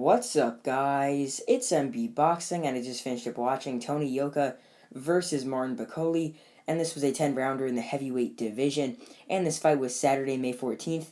What's up, guys? It's MB Boxing, and I just finished up watching Tony Yoka versus Martin Bakole, and this was a 10-rounder in the heavyweight division, and this fight was Saturday, May 14th,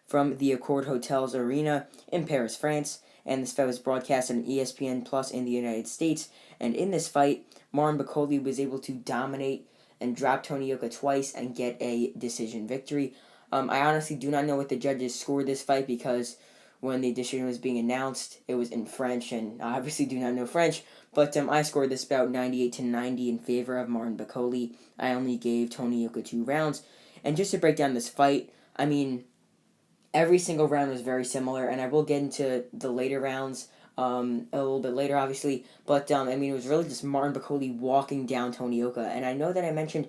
from the Accord Hotels Arena in Paris, France, and this fight was broadcast on ESPN Plus in the United States, and in this fight, Martin Bakole was able to dominate and drop Tony Yoka twice and get a decision victory. I honestly do not know what the judges scored this fight because when the decision was being announced, it was in French, and I obviously do not know French, but I scored this about 98 to 90 in favor of Martin Bakole. I only gave Tony Yoka 2 rounds. And just to break down this fight, I mean, every single round was very similar, and I will get into the later rounds a little bit later, obviously, but I mean, it was really just Martin Bakole walking down Tony Yoka, and I know that I mentioned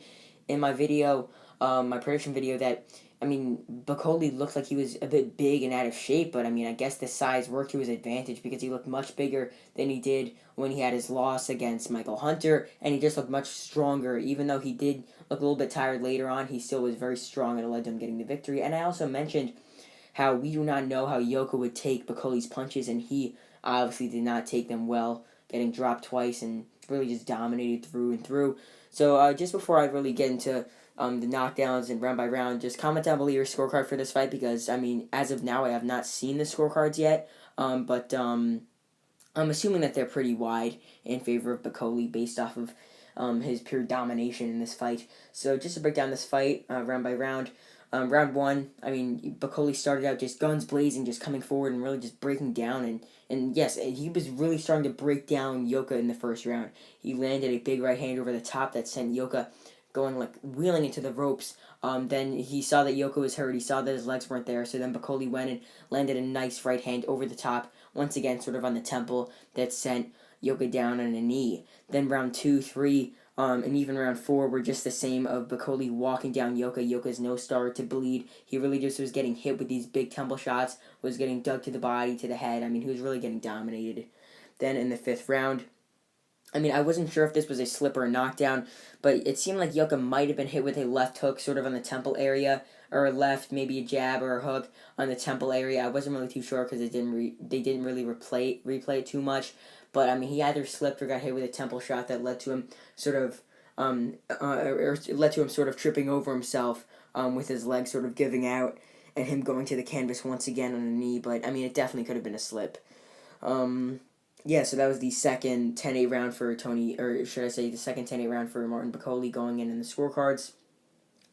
in my video, my prediction video, that I mean, Bakole looked like he was a bit big and out of shape, but I mean, I guess the size worked to his advantage because he looked much bigger than he did when he had his loss against Michael Hunter, and he just looked much stronger. Even though he did look a little bit tired later on, he still was very strong and it led to him getting the victory. And I also mentioned how we do not know how Yoka would take Bakole's punches, and he obviously did not take them well, getting dropped twice and really just dominated through and through. So just before I really get into the knockdowns and round by round, just comment down below your scorecard for this fight because, I mean, as of now, I have not seen the scorecards yet, but I'm assuming that they're pretty wide in favor of Bakole based off of his pure domination in this fight. So just to break down this fight round by round, round one, I mean, Bakole started out just guns blazing, just coming forward and really just breaking down. And yes, he was really starting to break down Yoka in the first round. He landed a big right hand over the top that sent Yoka going, like, wheeling into the ropes. Then he saw that Yoka was hurt. He saw that his legs weren't there. So then Bakole went and landed a nice right hand over the top, once again sort of on the temple, that sent Yoka down on a knee. Then round 2, 3, and even round 4 were just the same of Bakole walking down Yoka. Yoka's nose started to bleed. He really just was getting hit with these big temple shots, was getting dug to the body, to the head. I mean, he was really getting dominated. Then in the 5th round, I mean, I wasn't sure if this was a slip or a knockdown, but it seemed like Yoka might have been hit with a left hook sort of on the temple area, or a left, maybe a jab or a hook on the temple area. I wasn't really too sure because they didn't really replay it too much. But I mean, he either slipped or got hit with a temple shot that led to him sort of sort of tripping over himself with his leg sort of giving out and him going to the canvas once again on a knee. But I mean, it definitely could have been a slip. Yeah, so that was the second 10-8 round for Tony, or should I say the second 10-8 round for Martin Bakole going in the scorecards.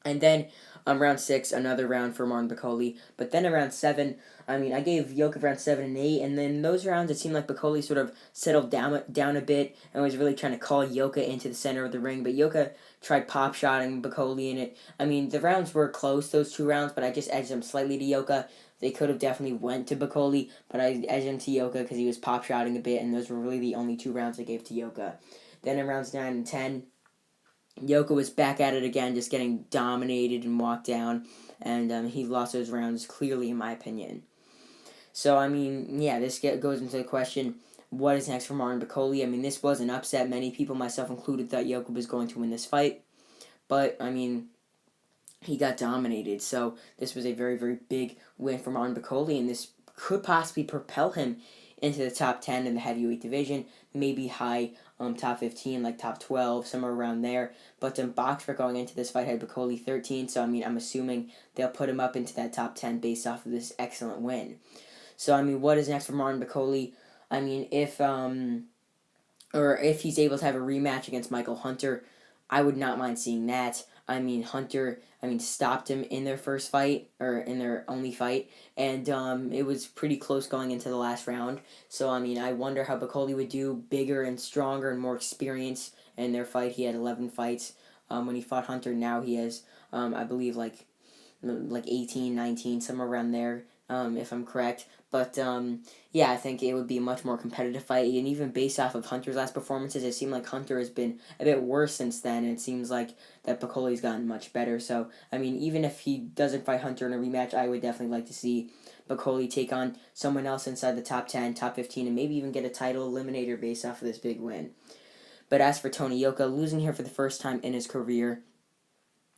And then round 6, another round for Martin Bakole. But then around 7, I mean, I gave Yoka round 7 and 8, and then those rounds it seemed like Bakole sort of settled down a bit and was really trying to call Yoka into the center of the ring. But Yoka tried pop shotting Bakole in it. I mean, the rounds were close, those 2 rounds, but I just edged them slightly to Yoka. They could have definitely went to Bakole, but I edged him to Yoka because he was pop shotting a bit, and those were really the only 2 rounds I gave to Yoka. Then in rounds 9 and 10, Yoka was back at it again, just getting dominated and walked down, and he lost those rounds clearly, in my opinion. So, I mean, yeah, this goes into the question, what is next for Martin Bakole? I mean, this was an upset. Many people, myself included, thought Yoka was going to win this fight, but, I mean, he got dominated. So this was a very, very big win for Martin Bakole, and this could possibly propel him into the top 10 in the heavyweight division, maybe high top 15, like top 12, somewhere around there. But Boxer going into this fight had Bakole 13, so I mean, I'm assuming they'll put him up into that top 10 based off of this excellent win. So I mean, what is next for Martin Bakole? I mean, if he's able to have a rematch against Michael Hunter, I would not mind seeing that. I mean, Hunter, stopped him in their first fight, or in their only fight, and it was pretty close going into the last round. So, I mean, I wonder how Bakole would do, bigger and stronger and more experience in their fight. He had 11 fights when he fought Hunter. Now he has, I believe, like 18, 19, somewhere around there, if I'm correct. But, yeah, I think it would be a much more competitive fight. And even based off of Hunter's last performances, it seemed like Hunter has been a bit worse since then. And it seems like that Bakole's gotten much better. So, I mean, even if he doesn't fight Hunter in a rematch, I would definitely like to see Bakole take on someone else inside the top 10, top 15, and maybe even get a title eliminator based off of this big win. But as for Tony Yoka, losing here for the first time in his career,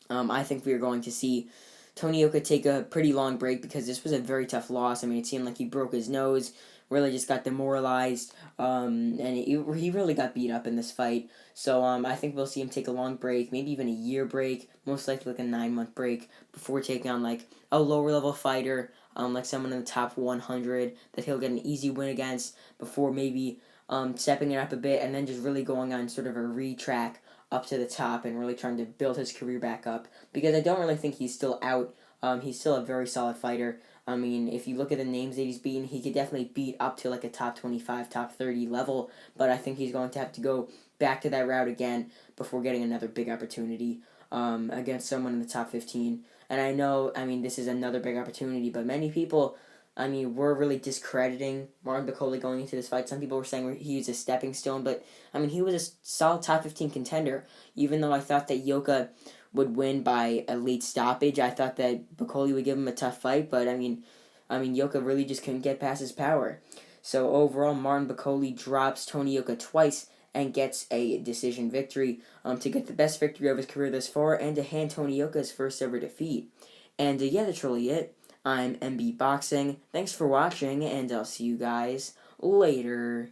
I think we are going to see Tony Yoka take a pretty long break because this was a very tough loss. I mean, it seemed like he broke his nose, really just got demoralized, and he really got beat up in this fight. So I think we'll see him take a long break, maybe even a year break, most likely like a 9-month break before taking on like a lower level fighter, like someone in the top 100 that he'll get an easy win against before maybe stepping it up a bit and then just really going on sort of a re-track up to the top and really trying to build his career back up, because I don't really think he's still out. He's still a very solid fighter. I mean, if you look at the names that he's beaten, he could definitely beat up to like a top 25, top 30 level, but I think he's going to have to go back to that route again before getting another big opportunity against someone in the top 15. And I know, I mean, this is another big opportunity, but many people, I mean, were really discrediting Martin Bakole going into this fight. Some people were saying he was a stepping stone, but, I mean, he was a solid top 15 contender, even though I thought that Yoka would win by a late stoppage. I thought that Bakole would give him a tough fight, but, I mean, Yoka really just couldn't get past his power. So, overall, Martin Bakole drops Tony Yoka twice and gets a decision victory to get the best victory of his career thus far and to hand Tony Yoka his first ever defeat. And yeah, that's really it. I'm MB Boxing. Thanks for watching, and I'll see you guys later.